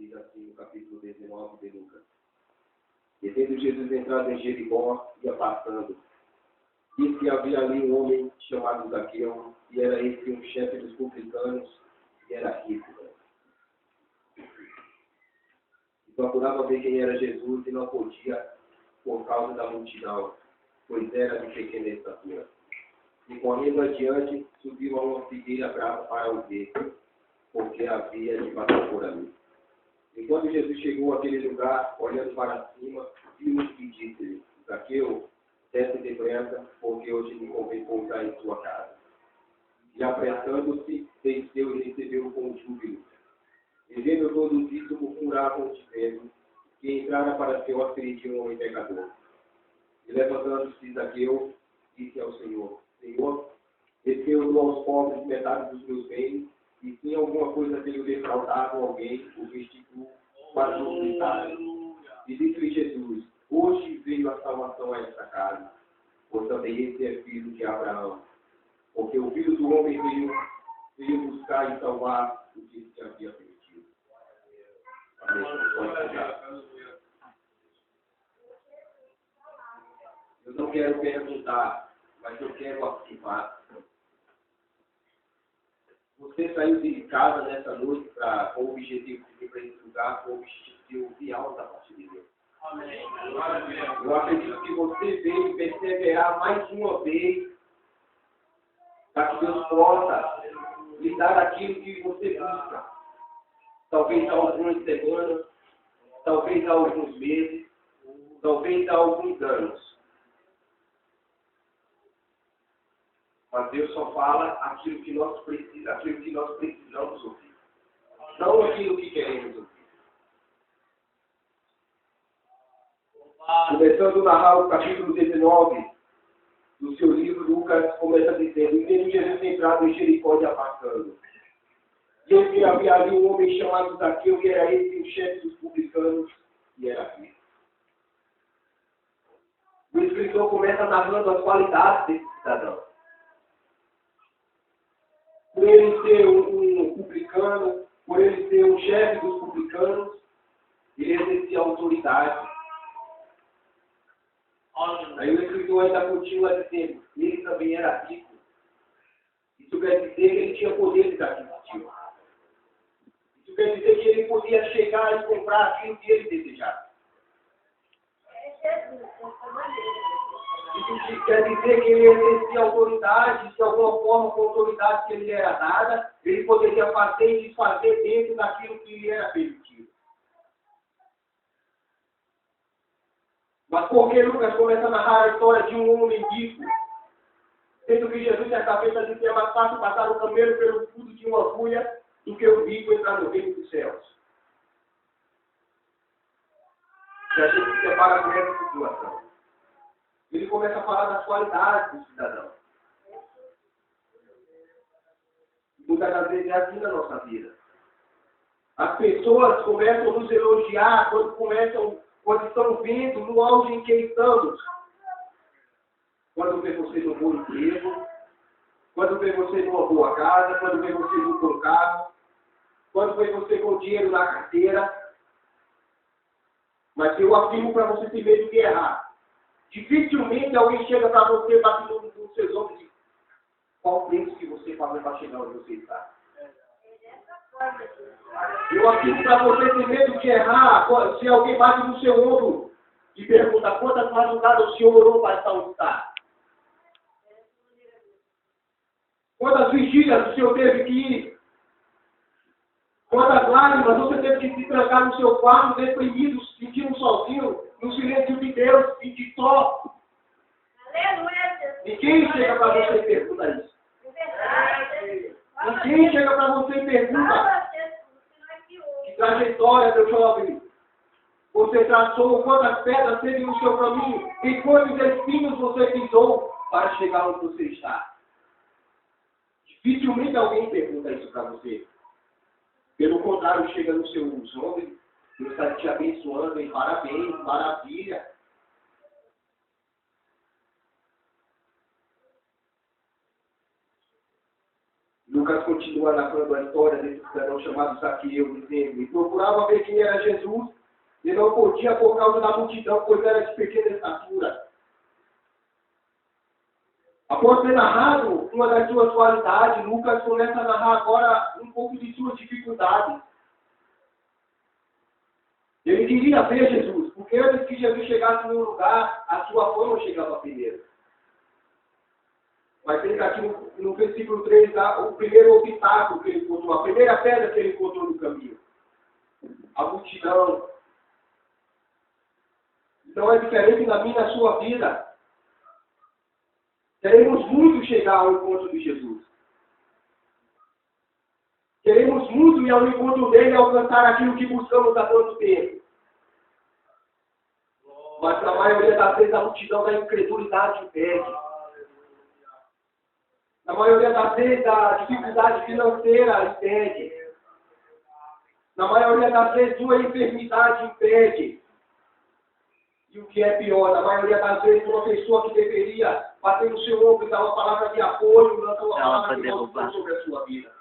diz assim no capítulo 19 de Lucas. E tendo Jesus entrado em Jericó, ia passando. E que havia ali um homem chamado Zaqueu, e era esse um chefe dos publicanos, e era rico. E procurava ver quem era Jesus, e não podia, por causa da multidão, pois era de pequena estatura. E correndo adiante, subiu a uma figueira brava para o ver, porque havia de passar por ali. E quando Jesus chegou àquele lugar, olhando para cima, viu e disse-lhe: Zaqueu, desce depressa, porque hoje me convém pousar em sua casa. E apressando-se, desceu e recebeu com júbilo. E vendo todos isso, murmuravam dizendo que entrara para ser hóspede de um homem pecador. E levantando-se Zaqueu, disse ao Senhor: Senhor, eu dou aos pobres metade dos meus bens, e se em alguma coisa tenho defraudado alguém, o restituo para duplicar. E disse-lhe Jesus: Hoje veio a salvação a esta casa, pois também esse é filho de Abraão. Porque o Filho do Homem veio buscar e salvar o que se havia perdido. Amém. Eu não quero perguntar, mas eu quero afirmar. Você saiu de casa nessa noite com o objetivo de vir para esse lugar, com o objetivo de ouvir algo da parte de Deus. Amém. Eu acredito que você veio perseverar mais uma vez, para que Deus possa lhe dar aquilo que você busca. Talvez há algumas semanas, talvez há alguns meses, talvez há alguns anos. Mas Deus só fala aquilo que nós precisamos ouvir. Não aquilo que queremos ouvir. Começando a narrar o capítulo 19 do seu livro, Lucas começa dizendo: E tendo Jesus entrado em Jericó e passando. E ele havia ali um homem chamado Zaqueu, e era esse o chefe dos publicanos, e era rico. O escritor começa narrando as qualidades desse cidadão. Por ele ser um publicano, por ele ser um chefe dos publicanos, ele exercia autoridade. Aí o escritor ainda continua dizendo: ele também era rico. Isso quer dizer que ele tinha poder de aquisitivo. Isso quer dizer que ele podia chegar e comprar aquilo que ele desejasse. Isso quer dizer que ele exercia autoridade, de alguma forma, com a autoridade que ele era dada, ele poderia fazer e desfazer dentro daquilo que lhe era permitido. Mas por que Lucas começa a narrar a história de um homem rico? Sendo que Jesus, certa vez, disse que é mais fácil passar o camelo pelo fundo de uma agulha do que o rico entrar no reino dos céus. E a gente se depara com essa situação. Ele começa a falar das qualidades do cidadão. Muitas das vezes é assim na nossa vida. As pessoas começam a nos elogiar quando estão vendo no auge em que estamos. Quando vê você num bom emprego, quando vê você numa boa casa, quando vê você num bom carro, quando vê você com dinheiro na carteira. Mas eu afirmo para você ter medo de errar. Dificilmente alguém chega para você, bate nos seus ombros e diz: qual o preço que você pagou para chegar onde você está? Eu afirmo para você ter medo de errar. Se alguém bate no seu ombro e pergunta: quantas madrugadas o senhor orou para estar onde está? Quantas vigílias o senhor teve que ir? Quantas lágrimas você teve que se trancar no seu quarto, deprimido, sentindo sozinho, no silêncio de Deus e de só? Aleluia! Ninguém chega para você e pergunta isso. Ninguém chega para você e pergunta: que trajetória, meu jovem, você traçou, quantas pedras teve no seu caminho, e quantos espinhos você pisou para chegar onde você está? Dificilmente alguém pergunta isso para você. Pelo contrário, chega no seu ombro e está te abençoando em parabéns, maravilha. Lucas continua narrando a história desse cidadão chamado Zaqueu, dizendo: e procurava ver quem era Jesus, e não podia por causa da multidão, pois era de pequena estatura. Após ter narrado uma das suas qualidades, Lucas começa a narrar agora um pouco de suas dificuldades. Ele queria ver Jesus, porque antes que Jesus chegasse no lugar, a sua fama chegava primeiro. Mas tem aqui no versículo 3, o primeiro obstáculo que ele encontrou, a primeira pedra que ele encontrou no caminho. A multidão. Não é diferente na minha e na sua vida. Queremos muito chegar ao encontro de Jesus. Queremos muito ir ao encontro dele e alcançar aquilo que buscamos há tanto tempo. Mas na maioria das vezes a multidão da incredulidade impede. Na maioria das vezes a dificuldade financeira impede. Na maioria das vezes uma enfermidade impede. E o que é pior, na maioria das vezes uma pessoa que deveria bater no seu ombro e dar uma palavra de apoio, lança uma palavra de maldição sobre a sua vida.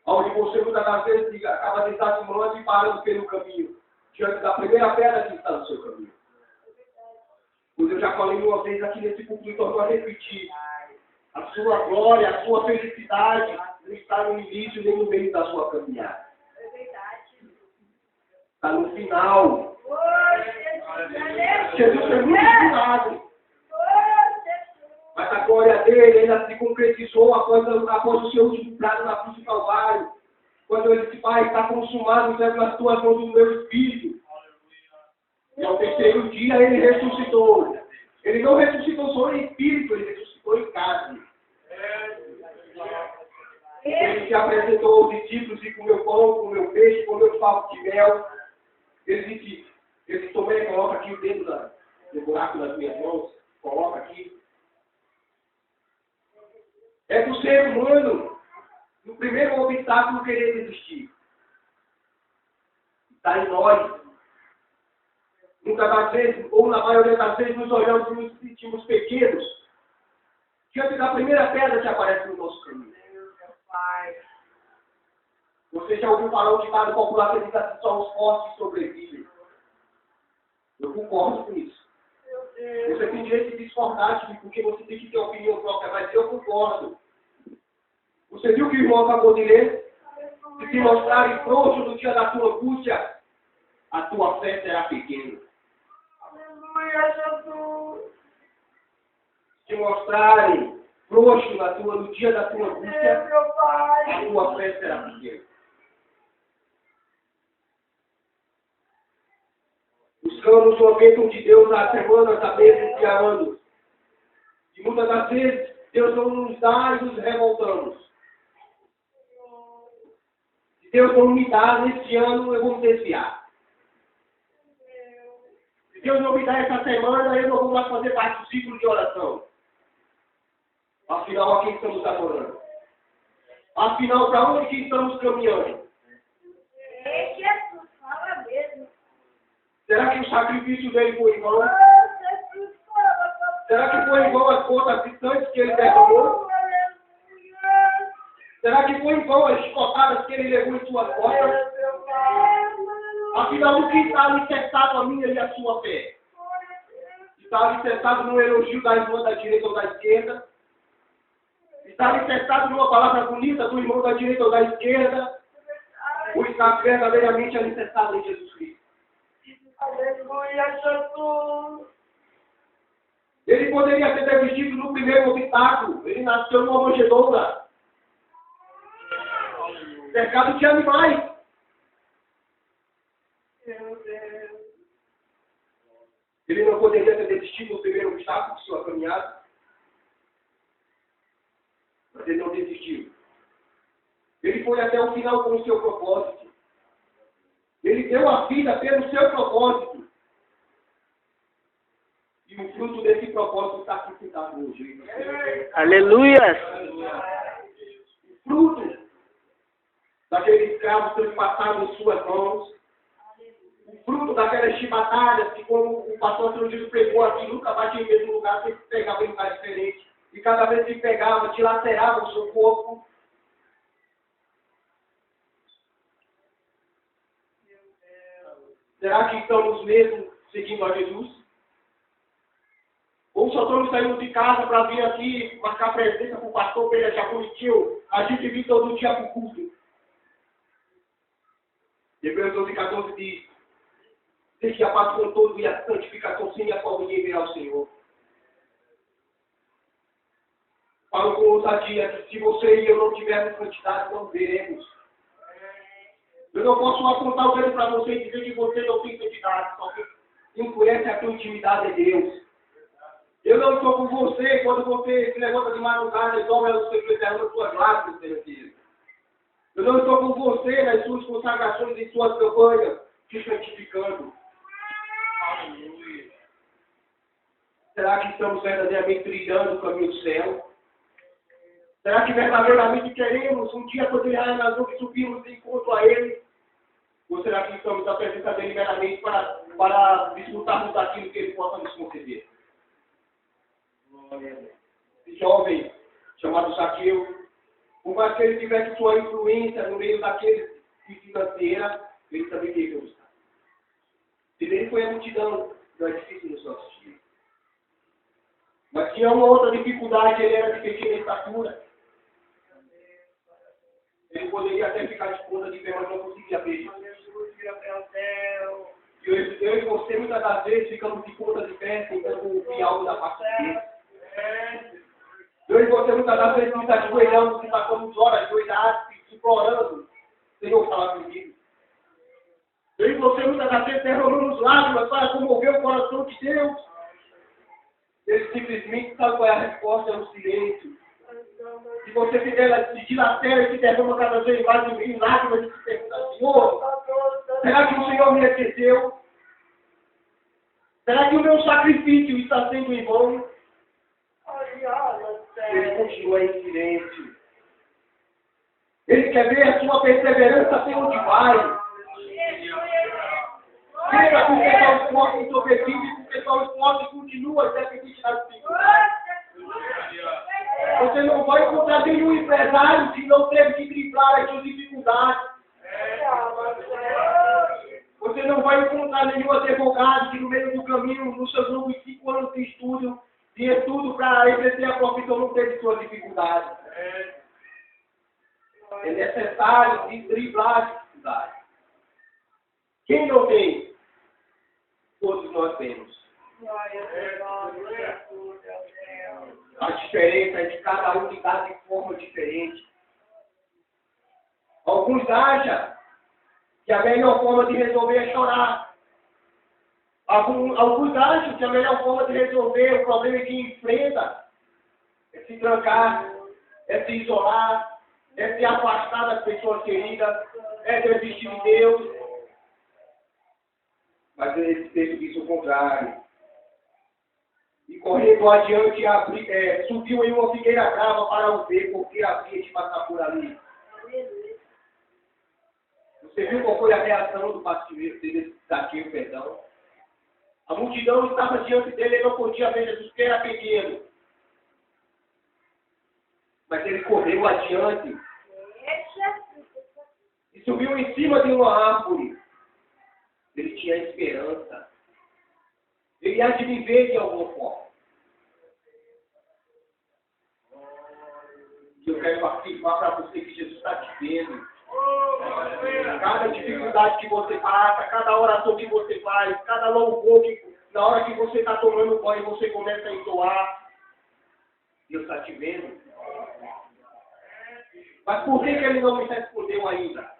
Onde você muitas das vezes acaba desanimando e parando pelo caminho, diante da primeira pedra que está no seu caminho. Pois eu já falei uma vez aqui nesse público e torno a repetir. A sua glória, a sua felicidade não está no início nem no meio da sua caminhada. Está no final. Jesus foi muito milagre. Mas a glória dele ainda se concretizou após o seu último prazo na cruz do Calvário. Quando ele disse: Pai, está consumado, entrego nas tuas mãos o meu espírito. E ao terceiro dia ele ressuscitou. Ele não ressuscitou só em espírito, ele ressuscitou em carne. Ele se apresentou aos discípulos e comeu pão, comeu peixe, comeu favos de mel. Ele disse: Tomé, coloca aqui o dedo no buraco das minhas mãos, coloca aqui. É do ser humano, no primeiro obstáculo, querer desistir. Está em nós. Muitas das vezes, ou na maioria das vezes, nos olhamos e nos sentimos pequenos diante da primeira pedra que aparece no nosso caminho. Você já ouviu falar um ditado popular que diz assim: só os fortes que sobrevivem? Eu concordo com isso. Você tem direito de discordar de mim, porque você tem que ter opinião própria, mas eu concordo. Você viu que o irmão acabou de ler? Se te mostrarem frouxo no dia da tua angústia, a tua fé será pequena. Aleluia, Jesus. Se te mostrarem frouxo no dia da tua angústia, a tua fé será pequena. Buscamos uma bênção de Deus há semanas, há meses e há anos. E muitas das vezes Deus não nos dá e nos revoltamos. Se Deus não me dá neste ano, eu vou me desviar. Se Deus não me dá essa semana, eu não vou mais fazer parte do ciclo de oração. Afinal, a quem estamos adorando? Afinal, para onde que estamos caminhando? Jesus, fala mesmo. Será que o sacrifício dele foi em vão? Será que foi em vão as contas distantes que ele derramou? Será que foi em vão as chicotadas que ele levou em suas costas? Afinal, o que está alicerçado a minha e a sua fé? Está alicerçado no elogio da irmã da direita ou da esquerda? Está alicerçado numa palavra bonita do irmão da direita ou da esquerda? Ou está verdadeiramente alicerçado em Jesus Cristo? Aleluia, Jesus. Ele poderia ter desistido no primeiro obstáculo. Ele nasceu numa manjedoura, cercado de animais. Meu Deus. Ele não poderia ter desistido no primeiro obstáculo de sua caminhada. Mas ele não desistiu. Ele foi até o final com o seu propósito. Ele deu a vida pelo seu propósito. E o fruto desse propósito está aqui citado hoje. Aleluia! O fruto daquele escravo transpassado em suas mãos. O fruto daquelas chibatadas que, como o pastor Trudilho pregou aqui, nunca bate em mesmo lugar, sempre pegava em lugar diferente. E cada vez que pegava, dilacerava o seu corpo. Será que estamos mesmo seguindo a Jesus? Ou só estamos saindo de casa para vir aqui marcar presença com o pastor, para ele achar bonitinho, a gente vir todo dia para o culto? Hebreus 12:14 diz: deixe a paz com todos e a santificação sem a qual ninguém verá o Senhor. Falo com ousadia que se você e eu não tivermos santidade, não veremos. Eu não posso apontar o dedo para você e dizer que você não tem santidade, só que quem conhece a tua intimidade é Deus. Eu não estou com você quando você se levanta de madrugada e dobra o seu eterno nas suas lágrimas, meu filho. Eu não estou com você nas suas consagrações e suas campanhas, te santificando. Aleluia. Será que estamos verdadeiramente trilhando o caminho do céu? Será que verdadeiramente queremos um dia poder nas nuvens subirmos de encontro a Ele? Ou será que estamos na presença dele meramente para desfrutarmos daquilo que Ele possa nos conceder? Esse jovem chamado Zaqueu, por mais que ele tivesse sua influência no meio daqueles que financeira, ele também queria buscar. Se ele foi a multidão, não é difícil nos nossos dias. Mas tinha uma outra dificuldade, ele era de pequena estatura. Ele poderia até ficar de ponta de pé, mas não conseguia ver. E eu e você, muitas das vezes, ficamos de ponta de pé, tentando ouvir algo da parte de Deus. Eu e você, muitas das vezes, está ajoelhando, se passamos horas ajoelhados, implorando, Senhor, fala comigo. Eu e você, muitas das vezes, derramamos lágrimas para comover o coração de Deus. Ele simplesmente sabe qual é a resposta, é o silêncio. Se você se dilatera e se derrama cada vez mais em lágrimas e se pergunta, Senhor, será que o Senhor me esqueceu? Será que o meu sacrifício está sendo em vão? Ele continua em silêncio. Ele quer ver a sua perseverança até onde vai. Veja porque tal esporte sobrevive e porque tal esporte continua independente das dificuldades. Você não vai encontrar nenhum empresário que não teve que driblar as suas dificuldades. Você não vai encontrar nenhum advogado que no meio do caminho, nos seus longos 5 anos de estudo, tinha tudo para exercer a profissão, não teve suas dificuldades. É necessário driblar as dificuldades. Quem não tem? Todos nós temos. A diferença é de cada um lidar de forma diferente. Alguns acham que a melhor forma de resolver é chorar. Alguns acham que a melhor forma de resolver o problema que enfrenta é se trancar, é se isolar, é se afastar das pessoas queridas, é desistir de Deus. Mas esse texto diz o contrário. E correndo adiante, subiu em uma figueira brava para o ver, porque havia de passar por ali. Você viu qual foi a reação do pastoreiro dele, Zaqueu, perdão? A multidão estava diante dele, ele não podia ver Jesus, porque era pequeno. Mas ele correu adiante. E subiu em cima de uma árvore. Ele tinha esperança. Ele há de viver de alguma forma. E eu quero afirmar para você que Jesus está te vendo. Cada dificuldade que você passa, cada oração que você faz, cada louvor que na hora que você está tomando banho, você começa a entoar. Deus está te vendo. Mas por que ele não me respondeu ainda?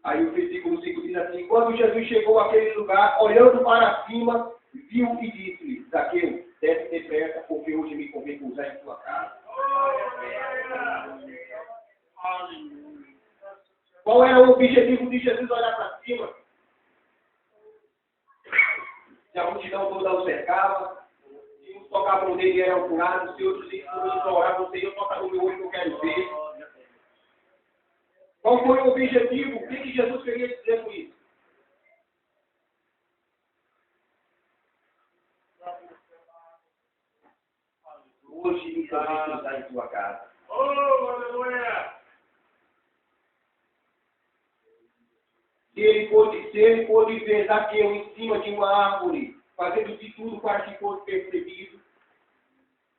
Aí o versículo 5 diz assim: quando Jesus chegou àquele lugar, olhando para cima, viu e disse-lhe: Zaqueu, desce depressa, porque hoje me convém pousar em tua casa. Qual era o objetivo de Jesus olhar para cima? Se a multidão toda o cercava, se uns tocavam nele e eram curados, se outros oravam, Senhor, toca no meu olho que eu quero ver. Qual foi o objetivo? O que Jesus queria dizer com isso? Hoje me convém pousar em tua casa. Se ele pôde ver Zaqueu em cima de uma árvore, fazendo de tudo para que fosse percebido,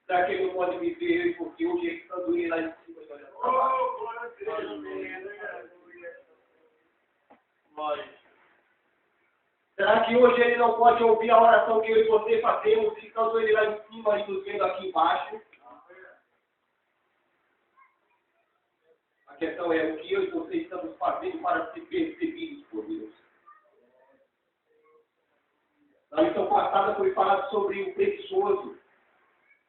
Zaqueu não pode me ver, porque hoje ele está doendo lá em cima e olha para baixo. Será que hoje ele não pode ouvir a oração que eu e você fazemos, ficando ele lá em cima e nos vendo aqui embaixo? A questão é o que eu e você estamos fazendo para ser percebidos por Deus. Na lição passada foi falado sobre o preguiçoso.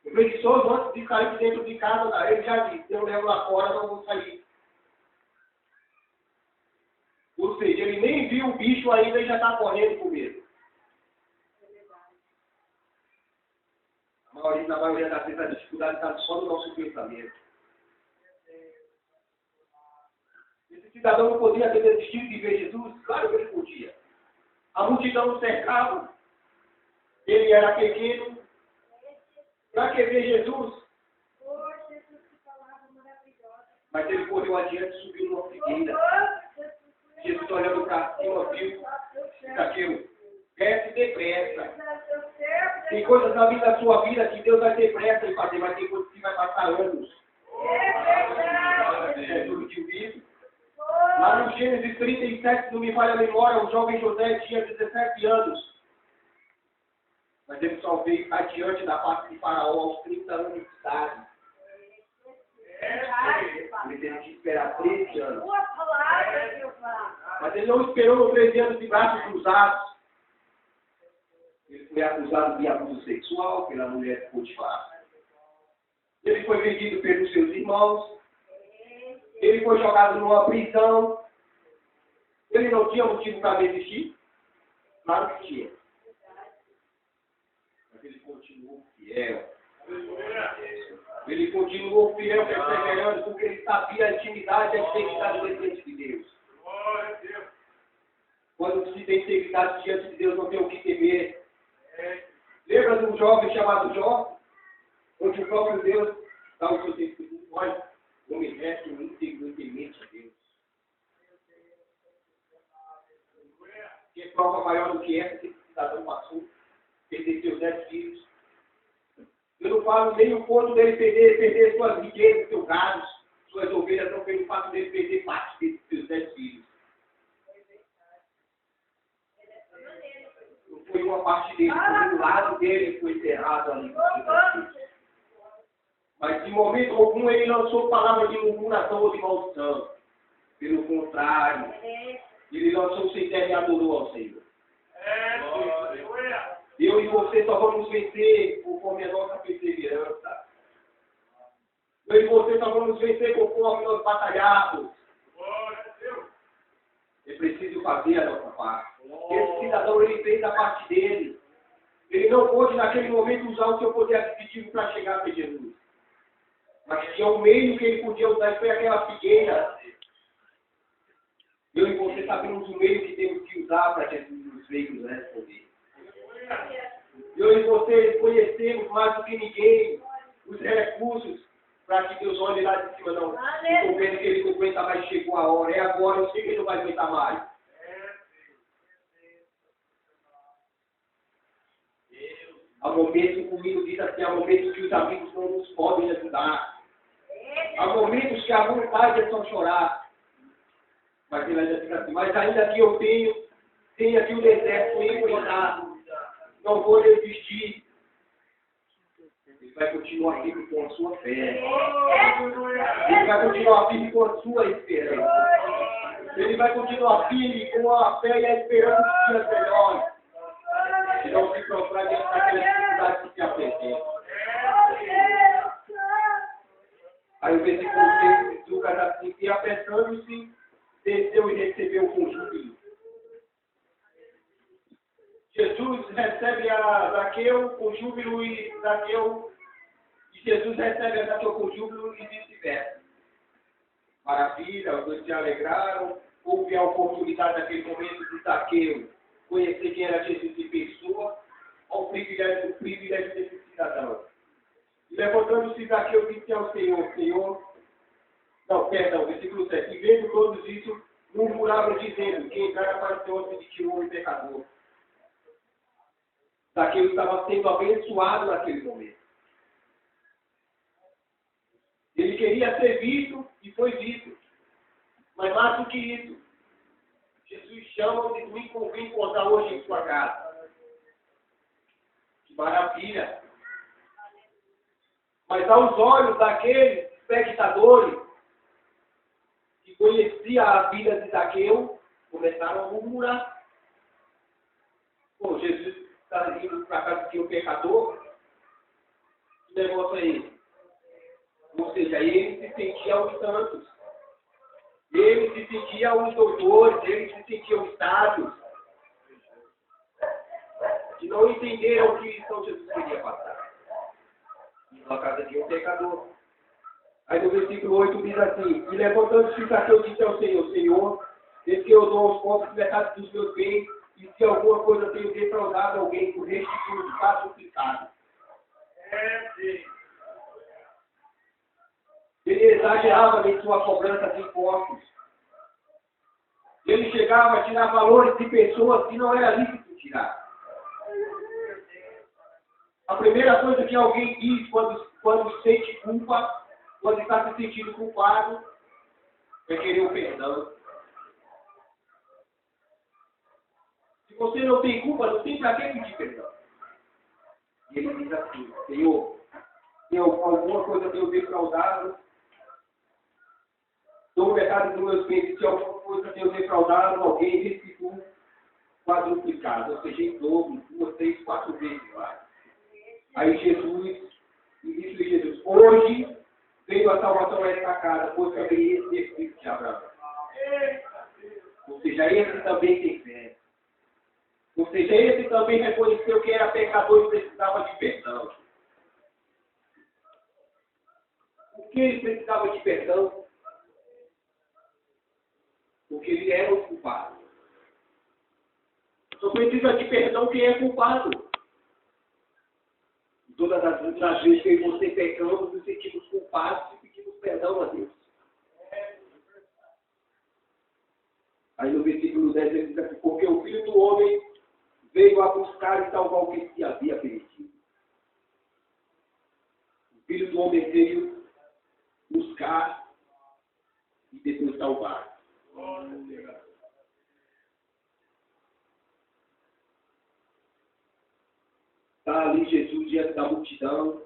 O preguiçoso, antes de sair de dentro de casa, ele já disse: eu levo lá fora, não vou sair. Ou seja, ele nem viu o bicho ainda e já está correndo com medo. Na maioria das vezes a dificuldade está só no nosso pensamento. Esse cidadão não podia ter desistido de ver Jesus? Claro que ele podia. A multidão o cercava. Ele era pequeno. Para que ver Jesus? Mas ele correu adiante e subiu numa figueira. Jesus olhando para cima, viu, Zaqueu, desce depressa. Tem coisas na vida da sua vida que Deus vai ter pressa em fazer, mas tem coisas que vai passar anos. Jesus tinha visto. Lá no Gênesis 37, não me falha a memória, o jovem José tinha 17 anos. Mas ele só veio adiante da parte de Faraó aos 30 anos de idade. Ele teve que esperar 13 anos. Mas ele não esperou 13 anos de braços cruzados. Ele foi acusado de abuso sexual pela mulher de Potifar. Ele foi vendido pelos seus irmãos. Ele foi jogado numa prisão. Ele não tinha motivo para desistir? Claro que tinha. Mas ele continuou fiel. Ele continuou fiel, perseverando, porque ele sabia a intimidade e a integridade diante de Deus. Quando se tem integridade diante de Deus, não tem o que temer. Lembra de um jovem chamado Jó? Onde o próprio Deus dá o seu testemunho. Olha, homem reto, íntegro e temente a Deus. Que prova maior do que essa que esse cidadão passou? Perder seus 10 filhos. Eu não falo nem o ponto dele perder suas riquezas, seus gados, suas ovelhas, não pelo fato dele perder parte de seus 10 filhos. Não foi uma parte dele, foi do lado dele foi enterrado ali. Mas de momento algum ele lançou palavras de murmuração ou de maldição. Pelo contrário, ele lançou sem terra e adorou ao Senhor. Eu e você só vamos vencer conforme a nossa perseverança. Eu e você só vamos vencer conforme nós batalharmos. É preciso fazer a nossa parte. Esse cidadão, ele fez a parte dele. Ele não pôde, naquele momento, usar o seu poder aquisitivo para chegar até Jesus. Mas tinha um meio que ele podia usar, foi aquela figueira. Eu e você sabemos o meio que temos que usar para Jesus nos veículos responder. Eu e você conhecemos mais do que ninguém os recursos para que Deus olhe lá de cima. Não, estou vendo que ele não aguenta mais, chegou a hora. É agora, eu sei que ele não vai aguentar mais. Há momentos, comigo diz assim, há momentos que os amigos não nos podem ajudar. Há momentos que a vontade é só chorar. Mas ele ainda fica assim, mas ainda que eu tenho aqui o deserto enfrentado. Não vou desistir. Ele vai continuar firme com a sua fé. Ele vai continuar firme com a sua esperança. Ele vai continuar firme com a fé e a esperança de dias melhores. E não se prostrar diante daquela dificuldade que se apresenta. Aí o versículo 6 diz assim, e apressando-se, desceu e recebeu com júbilo. Jesus recebe a Zaqueu com júbilo e Jesus recebe a Zaqueu com júbilo e vice-versa. Maravilha, os dois se alegraram. Houve a oportunidade naquele momento de Zaqueu conhecer quem era Jesus em pessoa, ao privilégio desse cidadão. E levantando-se Zaqueu disse ao Senhor, versículo 7, e vendo todos isso, murmuraram procurava dizendo que entrar para o Senhor se tirou um pecador. Zaqueu estava sendo abençoado naquele momento. Ele queria ser visto e foi visto. Mas mais do que isso, Jesus chama de me encontrar hoje em sua casa. Que maravilha! Mas aos olhos daqueles espectadores que conheciam a vida de Zaqueu, começaram a murmurar. Pô, Jesus está indo para a casa de um pecador? Que negócio é esse? Ou seja, ele se sentia os santos. Ele se sentia os doutores, ele se sentia os sábios. Que não entenderam o que São Jesus queria passar. Na casa de um pecador. Aí no versículo 8 diz assim: E levantando-se Zaqueu disse ao Senhor: Senhor, desde que eu dou aos pobres metade dos meus bens, e se alguma coisa tenho defraudado alguém, por restituir, faço suplicado. Ele exagerava em sua cobrança de impostos. Ele chegava a tirar valores de pessoas que não era lícito tirar. A primeira coisa que alguém diz quando sente culpa, quando está se sentindo culpado, é querer o perdão. Se você não tem culpa, não tem para que pedir perdão. E ele diz assim: Senhor, se alguma coisa tenho defraudado, dou metade dos meus bens. Se alguma coisa tenho defraudado, alguém restitui quadruplicado, ou seja, em dobro, 2, 3, 4 vezes mais. Aí Jesus, e disse Jesus: hoje veio a salvação a esta casa, pois também esse é filho de Abraão. Ou seja, esse também tem fé. Ou seja, esse também reconheceu que era pecador e precisava de perdão. Por que ele precisava de perdão? Porque ele era o culpado. Só precisa de perdão quem é culpado. Todas as vezes que eu e você pecamos, nos sentimos culpados e pedimos perdão a Deus. Aí no versículo 10 ele diz assim: porque o Filho do Homem veio a buscar e salvar o que se havia perdido. O Filho do Homem veio buscar e depois salvar. Está ali Jesus diante da multidão.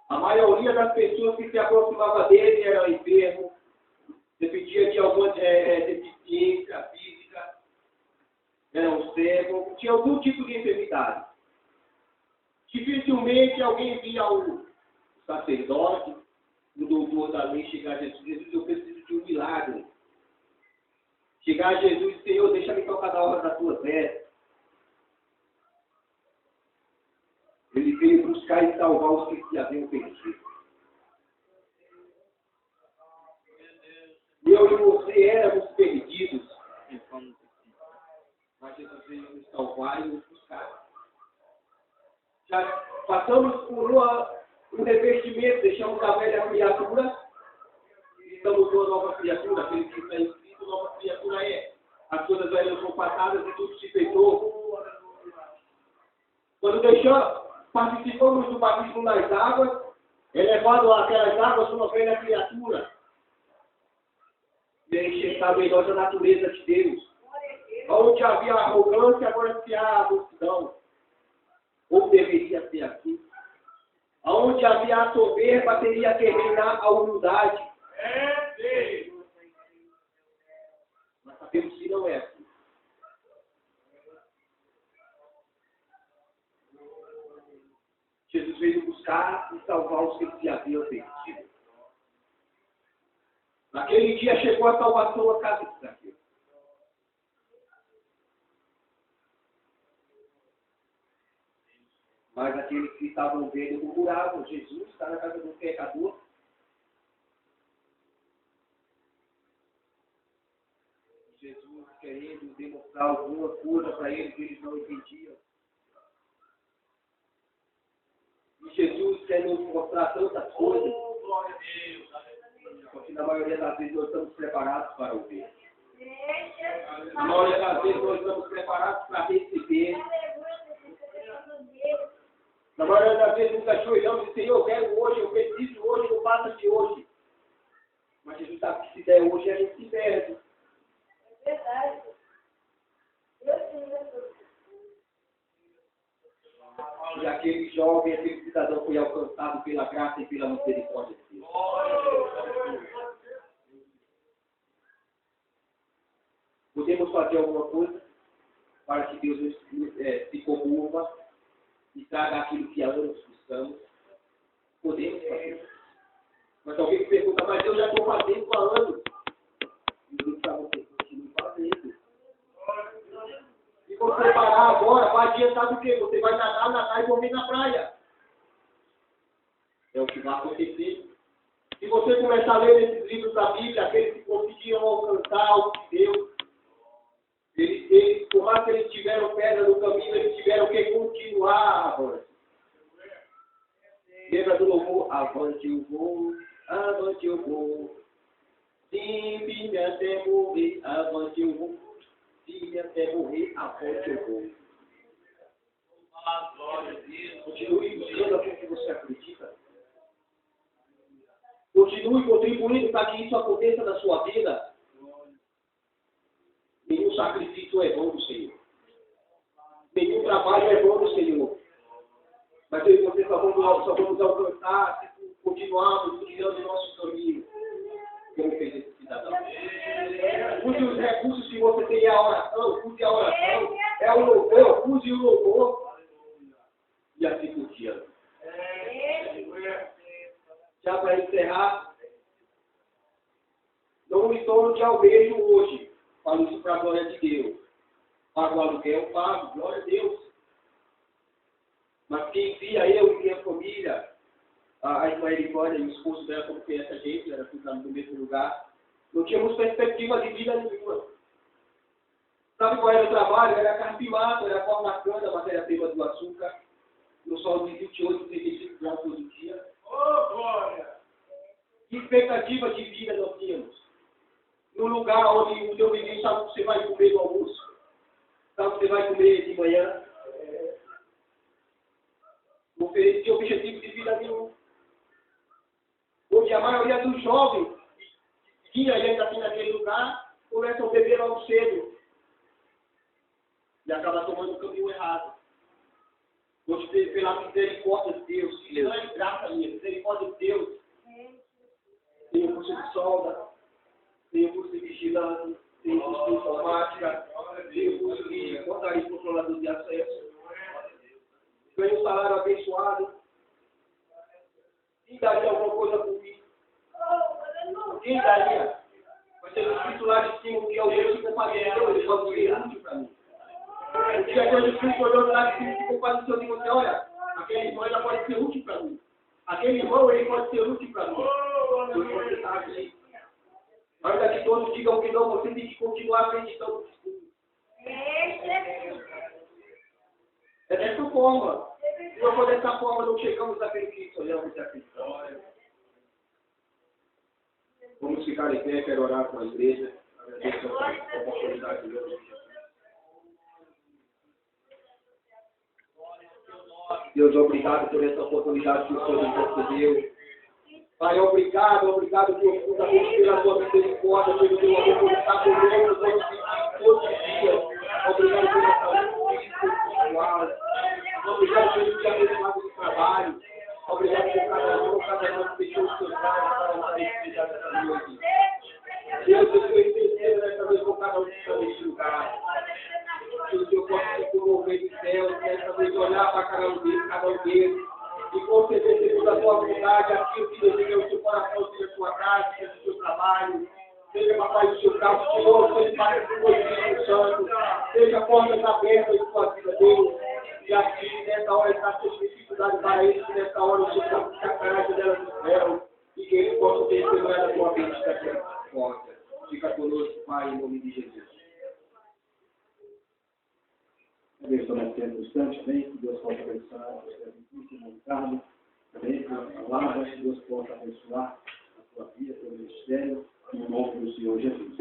A maioria das pessoas que se aproximavam dele eram enfermos, dependia de alguma deficiência física, eram cegos, tinha algum tipo de enfermidade. Dificilmente alguém via o sacerdote, o doutor da lei chegar a Jesus: Jesus, eu preciso de um milagre. Chegar a Jesus: Senhor, deixa-me tocar na hora da tua vestes. Ele veio buscar e salvar os que se haviam perdido. Eu e você éramos perdidos. Mas Jesus veio nos salvar e nos buscar. Já passamos por um revestimento, deixamos a velha criatura e estamos uma nova criatura. Aquele que está em Cristo, nova criatura é. As coisas velhas são passadas e tudo se fez novo. Quando participamos do batismo nas águas, elevado àquelas águas uma velha criatura, enxertado em nossa natureza de Deus. Onde havia arrogância, agora se há a multidão. Ou deveria ser assim. Onde havia a soberba, teria que reinar a humildade. Mas sabemos que não é assim. Jesus veio buscar e salvar os que se haviam perdido. Naquele dia chegou a salvação à casa de Zaqueu. Mas aqueles que estavam vendo murmuravam: Jesus está na casa de um pecador. Jesus querendo demonstrar alguma coisa para eles que eles não entendiam. E Jesus quer nos mostrar tantas coisas. Porque na maioria das vezes nós estamos preparados para ouvir. Na maioria das vezes nós estamos preparados para receber. Na maioria das vezes nos ajoelhamos e dizemos, Senhor, eu quero hoje, eu preciso hoje, não passa de hoje. Mas Jesus sabe que se der hoje, a gente se perde. É verdade. E aquele jovem, aquele cidadão foi alcançado pela graça e pela misericórdia de Deus. Podemos fazer alguma coisa para que Deus se comova e traga aquilo que há anos buscamos? Podemos fazer. Mas alguém pergunta, mas eu já estou fazendo há anos. E Deus está você, continue fazendo. Se você parar agora, vai adiantar do quê? Você vai nadar e morrer na praia. É o que vai acontecer. Se você começar a ler esses livros da Bíblia, aqueles que conseguiram alcançar o de Deus, eles, por mais que eles tiveram pedra no caminho, eles tiveram que continuar avante. Lembra do louvor? Avante eu vou, avante eu vou. Sim, até morrer, avante eu vou. Sim, até morrer, avante eu vou. Continue buscando aquilo que você acredita. Continue contribuindo para que isso aconteça na sua vida. Nenhum sacrifício é bom do Senhor. Nenhum trabalho é bom do Senhor. Mas eu e você só vamos alcançar se continuarmos trilhando o nosso caminho. Como fez esse cidadão. Use os recursos que você tem, a oração, use a oração, é o louvor, use o louvor. E assim por diante. Já para encerrar, não estou de almejo hoje. Falo isso para a glória de Deus. Pago o aluguel, pago, glória a Deus. Mas quem via eu e minha família, a Ismaelifânia e o esposo dela, como conhece a gente, era tudo no mesmo lugar, não tínhamos perspectiva de vida nenhuma. Sabe qual era o trabalho? Era carpimado, era pau na cana, matéria-prima do açúcar, no sol de 28, 35 graus todo dia. Oh, glória! Que expectativa de vida nós tínhamos? No lugar onde o teu vizinho sabe o que você vai comer no almoço, sabe o que você vai comer de manhã, não oferecia objetivo de vida nenhum. Onde a maioria dos jovens que ainda aqui naquele lugar começam a beber logo cedo e acaba tomando o caminho errado. Hoje, pela misericórdia de Deus, que não é graça minha, misericórdia de Deus, tem o curso de solda, tem o curso de vigilante, tem o curso de informática, tem o curso de portaria e controlador de acesso. Ganho um salário abençoado. Quem daria alguma coisa por mim? Quem daria? Vai ser escrito lá de cima que alguém se compadeceu, ele pode ser útil para mim. O dia que Jesus Cristo olhou lá de cima e se compadeceu de você, olha, aquele irmão ainda pode ser útil para mim. Aquele irmão ele pode ser útil para mim. Deus pode estar aqui. Ainda que todos digam que não, você tem que continuar acreditando. É dessa forma. Se não for dessa forma, não chegamos àquele que sonhamos e acreditamos. Vamos ficar em pé, quero orar com a igreja. Agradeço a oportunidade de hoje. Deus, obrigado por essa oportunidade que o Senhor nos concedeu. Pai, obrigado profundamente pela tua misericórdia, pelo teu amor por estar conosco todos os dias. Obrigado pela saúde espiritual. Obrigado pelo dia abençoado do trabalho. Obrigado por cada um que deixou o seu trabalho para uma felicidade dessa noite. Deus, eu estou entendendo nessa noite com cada um que está neste lugar. Que o Senhor possa se comover de céus, nessa noite olhar para cada um deles, e conceder segundo a tua vontade aquilo que deseja o seu coração, seja a sua casa, seja o seu trabalho, seja, papai, o seu carro, Senhor, seja para o seu Espírito Santo, seja portas abertas em sua vida, Deus. E aqui, nessa hora, está sendo dificuldade para eles, que nessa hora o Senhor está sacanagem delas no céu, e que eles possam ter segurança da tua bendita aqui na porta. Fica conosco, Pai, em nome de Jesus. Deus está mantendo bastante, amém? Que Deus possa abençoar você comunicado, também com a palavra, que Deus possa abençoar a sua vida, seu ministério, no nome do Senhor Jesus.